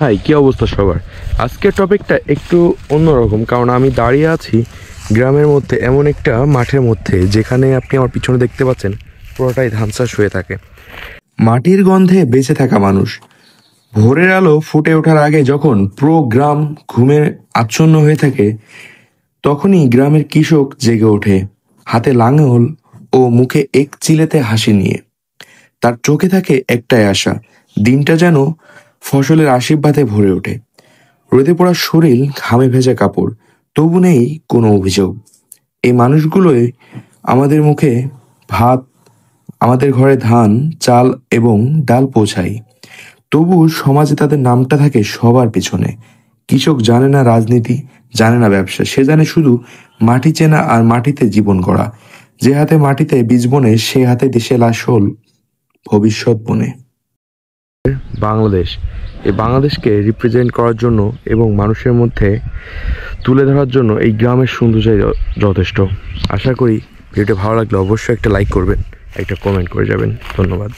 High, কি অবস্থা সবার? আজকের টপিকটা একটু অন্যরকম, কারণ আমি দাঁড়িয়ে আছি গ্রামের মধ্যে, এমন একটা মাঠের মধ্যে যেখানে আপনি আমার পিছনে দেখতে পাচ্ছেন পুরোটাই ধান চাষ হয়ে থাকে। মাটির গন্ধে বেঁচে থাকা মানুষ। ভোরের আলো ফুটে ওঠার আগে যখন পুরো গ্রাম ঘুমে আচ্ছন্ন হয়ে থাকে, তখনই গ্রামের কৃষক জেগে ওঠে, হাতে লাঙল ও মুখে এক চিলেতে হাসি নিয়ে। তার চোখে থাকে একটাই আশা, দিনটা যেন ফসলের আশীর্বাদে ভরে ওঠে। রোদে পড়া শরীর, ঘামে ভেজা কাপড়, তবু নেই কোনো অভিযোগ। এই মানুষগুলোই আমাদের মুখে ভাত, আমাদের ঘরে ধান, চাল এবং ডাল পৌঁছায়। তবু সমাজে তাদের নামটা থাকে সবার পেছনে। কৃষক জানে না রাজনীতি, জানে না ব্যবসা, সে জানে শুধু মাটি চেনা আর মাটিতে জীবন গড়া। যে হাতে মাটিতে বীজ বনে, সে হাতে দেশের আসল ভবিষ্যৎ বনে। বাংলাদেশ, এই বাংলাদেশকে রিপ্রেজেন্ট করার জন্য এবং মানুষের মধ্যে তুলে ধরার জন্য এই গ্রামের সৌন্দর্যই যথেষ্ট। আশা করি ভিডিওটা ভালো লাগলে অবশ্যই একটা লাইক করবেন, একটা কমেন্ট করে যাবেন। ধন্যবাদ।